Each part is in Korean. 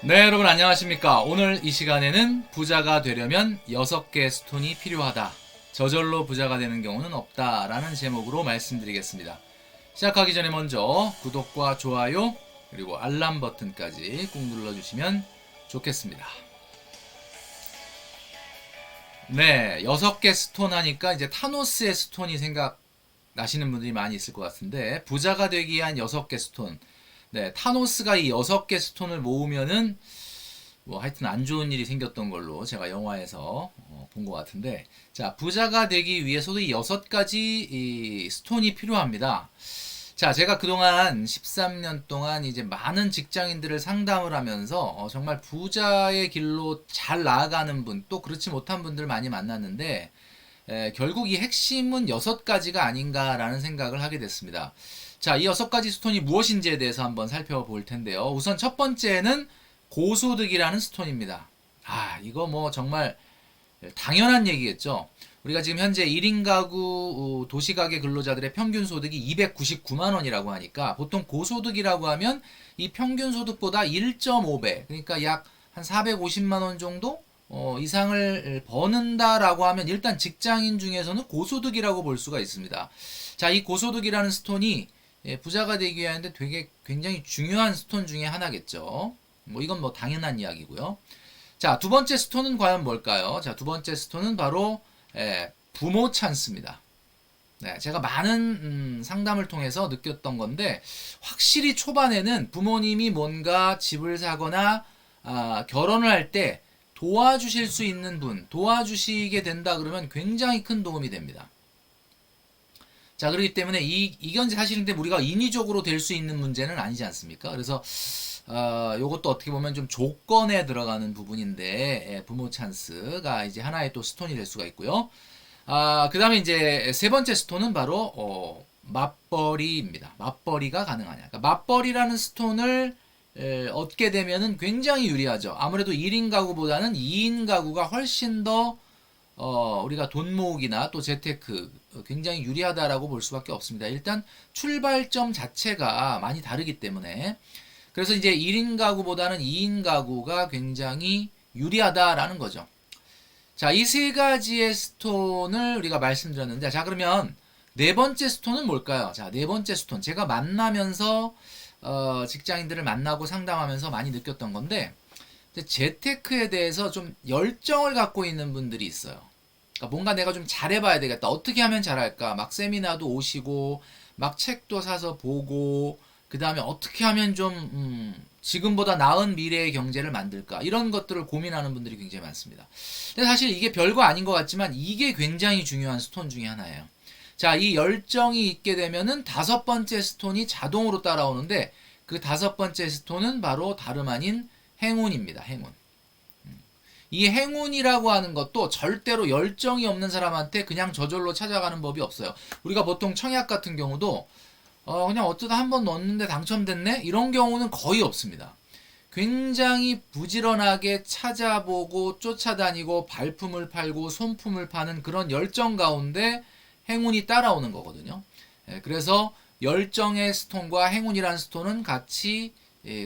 네, 여러분 안녕하십니까. 오늘 이 시간에는 부자가 되려면 6개 스톤이 필요하다. 저절로 부자가 되는 경우는 없다. 라는 제목으로 말씀드리겠습니다. 시작하기 전에 먼저 구독과 좋아요 그리고 알람 버튼까지 꾹 눌러주시면 좋겠습니다. 네, 6개 스톤 하니까 이제 타노스의 스톤이 생각나시는 분들이 많이 있을 것 같은데, 부자가 되기 위한 6개 스톤. 네, 타노스가 이 6개 스톤을 모으면은 뭐 하여튼 안 좋은 일이 생겼던 걸로 제가 영화에서 본 것 같은데, 자, 부자가 되기 위해서도 이 6가지 이 스톤이 필요합니다. 자, 제가 그동안 13년 동안 이제 많은 직장인들을 상담을 하면서 정말 부자의 길로 잘 나아가는 분, 또 그렇지 못한 분들 많이 만났는데, 결국 이 핵심은 6가지가 아닌가라는 생각을 하게 됐습니다. 자, 이 6가지 스톤이 무엇인지에 대해서 한번 살펴볼 텐데요. 우선 첫 번째는 고소득이라는 스톤입니다. 이거 뭐 정말 당연한 얘기겠죠. 우리가 지금 현재 1인 가구 도시가계 근로자들의 평균 소득이 299만 원이라고 하니까, 보통 고소득이라고 하면 이 평균 소득보다 1.5배, 그러니까 약 한 450만 원 정도 이상을 버는다라고 하면 일단 직장인 중에서는 고소득이라고 볼 수가 있습니다. 자, 이 고소득이라는 스톤이 부자가 되기 위한데 되게 굉장히 중요한 스톤 중에 하나겠죠. 뭐 이건 뭐 당연한 이야기고요. 자, 두 번째 스톤은 과연 뭘까요? 자, 두 번째 스톤은 바로 부모 찬스입니다. 네, 제가 많은 상담을 통해서 느꼈던 건데, 확실히 초반에는 부모님이 뭔가 집을 사거나 결혼을 할 때 도와주실 수 있는 분, 도와주시게 된다 그러면 굉장히 큰 도움이 됩니다. 자, 그렇기 때문에 이건 사실인데 우리가 인위적으로 될 수 있는 문제는 아니지 않습니까? 그래서 요것도 어떻게 보면 좀 조건에 들어가는 부분인데, 부모 찬스가 이제 하나의 또 스톤이 될 수가 있고요. 그 다음에 이제 세 번째 스톤은 바로 맞벌이입니다. 맞벌이가 가능하냐. 그러니까 맞벌이라는 스톤을 얻게 되면은 굉장히 유리하죠. 아무래도 1인 가구보다는 2인 가구가 훨씬 더 우리가 돈 모으기나 또 재테크 굉장히 유리하다라고 볼 수밖에 없습니다. 일단 출발점 자체가 많이 다르기 때문에, 그래서 이제 1인 가구보다는 2인 가구가 굉장히 유리하다라는 거죠. 자, 이 세 가지의 스톤을 우리가 말씀드렸는데, 자, 그러면 네 번째 스톤은 뭘까요? 자, 네 번째 스톤. 제가 만나면서, 직장인들을 만나고 상담하면서 많이 느꼈던 건데, 재테크에 대해서 좀 열정을 갖고 있는 분들이 있어요. 그러니까 뭔가 내가 좀 잘해봐야 되겠다. 어떻게 하면 잘할까? 막 세미나도 오시고, 막 책도 사서 보고, 그 다음에 어떻게 하면 좀, 지금보다 나은 미래의 경제를 만들까? 이런 것들을 고민하는 분들이 굉장히 많습니다. 근데 사실 이게 별거 아닌 것 같지만 이게 굉장히 중요한 스톤 중에 하나예요. 자, 이 열정이 있게 되면은 다섯 번째 스톤이 자동으로 따라오는데, 그 다섯 번째 스톤은 바로 다름 아닌 행운입니다. 행운. 이 행운이라고 하는 것도 절대로 열정이 없는 사람한테 그냥 저절로 찾아가는 법이 없어요. 우리가 보통 청약 같은 경우도 그냥 어쩌다 한번 넣었는데 당첨됐네? 이런 경우는 거의 없습니다. 굉장히 부지런하게 찾아보고 쫓아다니고 발품을 팔고 손품을 파는 그런 열정 가운데 행운이 따라오는 거거든요. 그래서 열정의 스톤과 행운이라는 스톤은 같이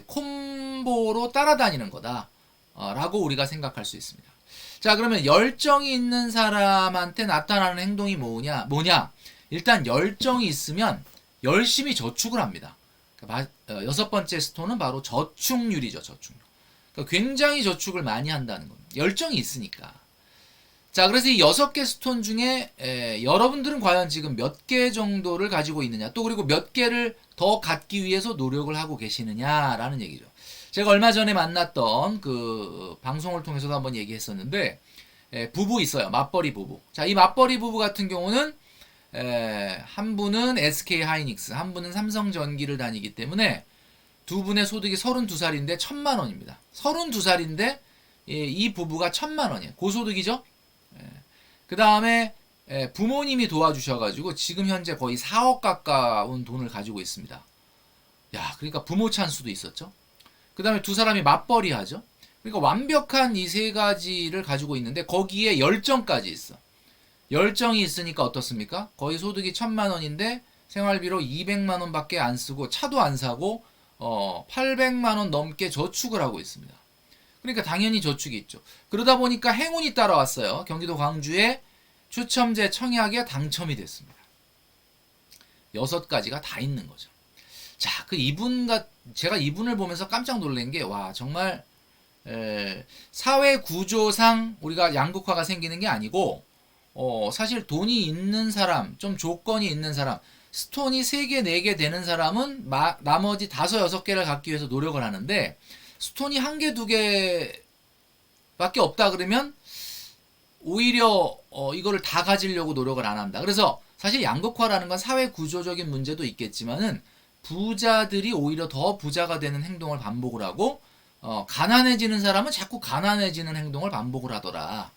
콤보로 따라다니는 거다 라고 우리가 생각할 수 있습니다. 자, 그러면 열정이 있는 사람한테 나타나는 행동이 뭐냐? 일단 열정이 있으면 열심히 저축을 합니다. 여섯 번째 스톤은 바로 저축률이죠, 저축률. 그러니까 굉장히 저축을 많이 한다는 겁니다. 열정이 있으니까. 자, 그래서 이 6개 스톤 중에 여러분들은 과연 지금 몇 개 정도를 가지고 있느냐, 또 그리고 몇 개를 더 갖기 위해서 노력을 하고 계시느냐라는 얘기죠. 제가 얼마 전에 만났던 그 방송을 통해서도 한번 얘기했었는데, 부부 있어요. 맞벌이 부부. 자, 이 맞벌이 부부 같은 경우는 한 분은 SK 하이닉스, 한 분은 삼성전기를 다니기 때문에 두 분의 소득이 32살인데 1,000만 원입니다. 32살인데 이 부부가 1,000만 원이에요. 고소득이죠? 그 다음에 부모님이 도와주셔가지고 지금 현재 거의 4억 가까운 돈을 가지고 있습니다. 야, 그러니까 부모 찬스도 있었죠. 그 다음에 두 사람이 맞벌이 하죠. 그러니까 완벽한 이 세 가지를 가지고 있는데 거기에 열정까지 있어. 열정이 있으니까 어떻습니까? 거의 소득이 1,000만 원인데 생활비로 200만 원밖에 안 쓰고 차도 안 사고 800만 원 넘게 저축을 하고 있습니다. 그러니까 당연히 저축이 있죠. 그러다 보니까 행운이 따라왔어요. 경기도 광주에 추첨제 청약에 당첨이 됐습니다. 6가지가 다 있는 거죠. 자, 제가 이분을 보면서 깜짝 놀란 게, 와, 정말, 사회 구조상 우리가 양극화가 생기는 게 아니고, 사실 돈이 있는 사람, 좀 조건이 있는 사람, 스톤이 3개, 4개 되는 사람은 나머지 5, 6개를 갖기 위해서 노력을 하는데, 스톤이 1개, 2개밖에 없다 그러면, 오히려 이거를 다 가지려고 노력을 안 한다. 그래서 사실 양극화라는 건 사회 구조적인 문제도 있겠지만은 부자들이 오히려 더 부자가 되는 행동을 반복을 하고 가난해지는 사람은 자꾸 가난해지는 행동을 반복을 하더라.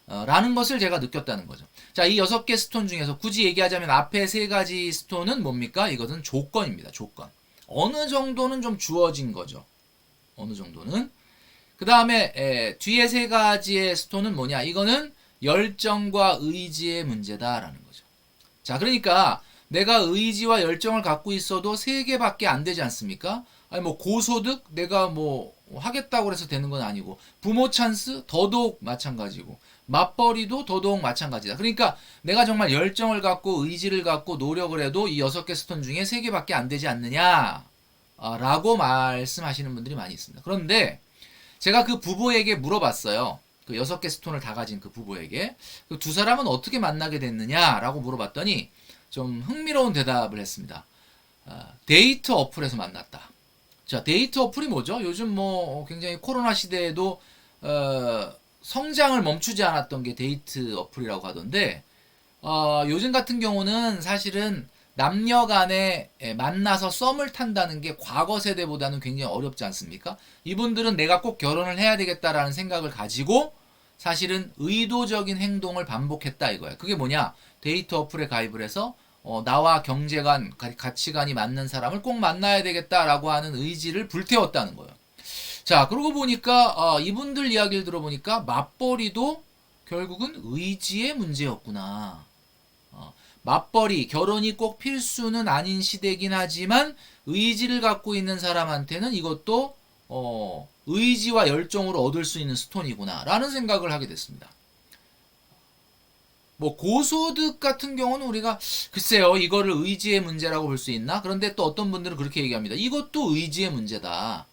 라는 것을 제가 느꼈다는 거죠. 자, 이 6개 스톤 중에서 굳이 얘기하자면 앞에 3가지 스톤은 뭡니까? 이것은 조건입니다. 조건. 어느 정도는 좀 주어진 거죠. 어느 정도는. 그 다음에 뒤에 3가지의 스톤은 뭐냐? 이거는 열정과 의지의 문제다라는 거죠. 자, 그러니까 내가 의지와 열정을 갖고 있어도 3개밖에 안 되지 않습니까? 아니 뭐 고소득 내가 뭐 하겠다고 해서 되는 건 아니고, 부모 찬스 더더욱 마찬가지고, 맞벌이도 더더욱 마찬가지다. 그러니까 내가 정말 열정을 갖고 의지를 갖고 노력을 해도 이 6개 스톤 중에 3개밖에 안 되지 않느냐 라고 말씀하시는 분들이 많이 있습니다. 그런데 제가 그 부부에게 물어봤어요. 그 6개 스톤을 다 가진 그 부부에게 그 두 사람은 어떻게 만나게 됐느냐라고 물어봤더니 좀 흥미로운 대답을 했습니다. 데이트 어플에서 만났다. 자, 데이트 어플이 뭐죠? 요즘 뭐 굉장히 코로나 시대에도 성장을 멈추지 않았던 게 데이트 어플이라고 하던데, 요즘 같은 경우는 사실은 남녀 간에 만나서 썸을 탄다는 게 과거 세대보다는 굉장히 어렵지 않습니까? 이분들은 내가 꼭 결혼을 해야 되겠다라는 생각을 가지고 사실은 의도적인 행동을 반복했다 이거야. 그게 뭐냐? 데이트 어플에 가입을 해서 나와 경제관, 가치관이 맞는 사람을 꼭 만나야 되겠다라고 하는 의지를 불태웠다는 거예요. 자, 그러고 보니까 이분들 이야기를 들어보니까 맞벌이도 결국은 의지의 문제였구나. 맞벌이, 결혼이 꼭 필수는 아닌 시대긴 하지만 의지를 갖고 있는 사람한테는 이것도 의지와 열정으로 얻을 수 있는 스톤이구나 라는 생각을 하게 됐습니다. 뭐 고소득 같은 경우는 우리가 글쎄요, 이거를 의지의 문제라고 볼 수 있나? 그런데 또 어떤 분들은 그렇게 얘기합니다. 이것도 의지의 문제다.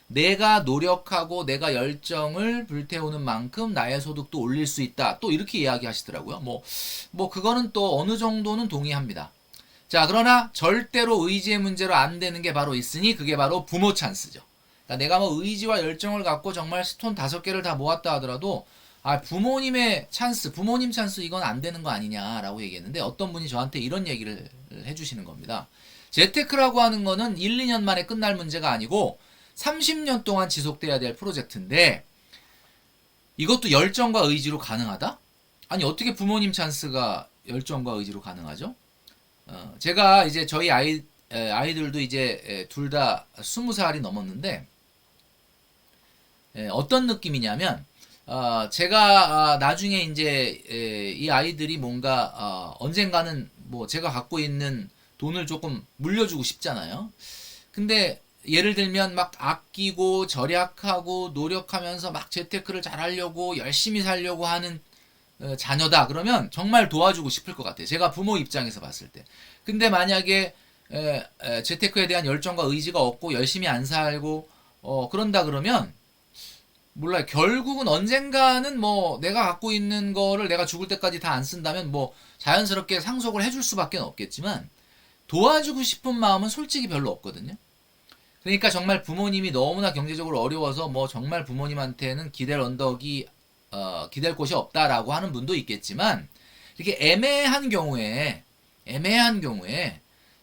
내가 노력하고 내가 열정을 불태우는 만큼 나의 소득도 올릴 수 있다. 또 이렇게 이야기하시더라고요. 뭐 그거는 또 어느 정도는 동의합니다. 자, 그러나 절대로 의지의 문제로 안 되는 게 바로 있으니 그게 바로 부모 찬스죠. 그러니까 내가 뭐 의지와 열정을 갖고 정말 스톤 5개를 다 모았다 하더라도 부모님의 찬스, 부모님 찬스 이건 안 되는 거 아니냐라고 얘기했는데, 어떤 분이 저한테 이런 얘기를 해주시는 겁니다. 재테크라고 하는 거는 1, 2년 만에 끝날 문제가 아니고 30년 동안 지속돼야 될 프로젝트인데 이것도 열정과 의지로 가능하다? 아니 어떻게 부모님 찬스가 열정과 의지로 가능하죠? 제가 이제 저희 아이들도 이제 둘 다 20살이 넘었는데 어떤 느낌이냐면 제가 나중에 이제 이 아이들이 뭔가 언젠가는 뭐 제가 갖고 있는 돈을 조금 물려주고 싶잖아요. 근데 예를 들면 막 아끼고 절약하고 노력하면서 막 재테크를 잘하려고 열심히 살려고 하는 자녀다 그러면 정말 도와주고 싶을 것 같아요. 제가 부모 입장에서 봤을 때. 근데 만약에 재테크에 대한 열정과 의지가 없고 열심히 안 살고 그런다 그러면 몰라요. 결국은 언젠가는 뭐 내가 갖고 있는 거를 내가 죽을 때까지 다 안 쓴다면 뭐 자연스럽게 상속을 해줄 수밖에 없겠지만 도와주고 싶은 마음은 솔직히 별로 없거든요. 그러니까 정말 부모님이 너무나 경제적으로 어려워서 뭐 정말 부모님한테는 기댈 언덕이 기댈 곳이 없다라고 하는 분도 있겠지만, 이렇게 애매한 경우에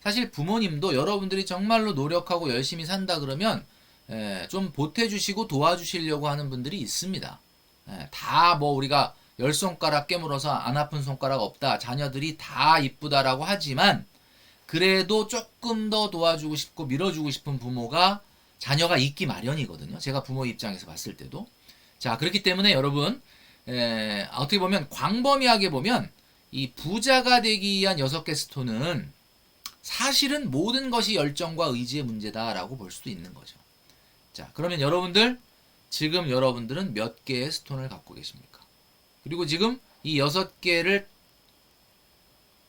사실 부모님도 여러분들이 정말로 노력하고 열심히 산다 그러면 좀 보태주시고 도와주시려고 하는 분들이 있습니다. 다 뭐 우리가 10손가락 깨물어서 안 아픈 손가락 없다, 자녀들이 다 이쁘다라고 하지만 그래도 조금 더 도와주고 싶고 밀어주고 싶은 부모가 자녀가 있기 마련이거든요. 제가 부모 입장에서 봤을 때도. 자, 그렇기 때문에 여러분 어떻게 보면 광범위하게 보면 이 부자가 되기 위한 6개 스톤은 사실은 모든 것이 열정과 의지의 문제다라고 볼 수도 있는 거죠. 자, 그러면 여러분들 지금 여러분들은 몇 개의 스톤을 갖고 계십니까? 그리고 지금 이 6개를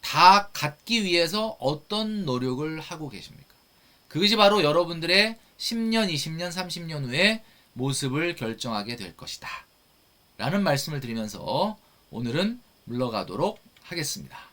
다 갖기 위해서 어떤 노력을 하고 계십니까? 그것이 바로 여러분들의 10년, 20년, 30년 후의 모습을 결정하게 될 것이다. 라는 말씀을 드리면서 오늘은 물러가도록 하겠습니다.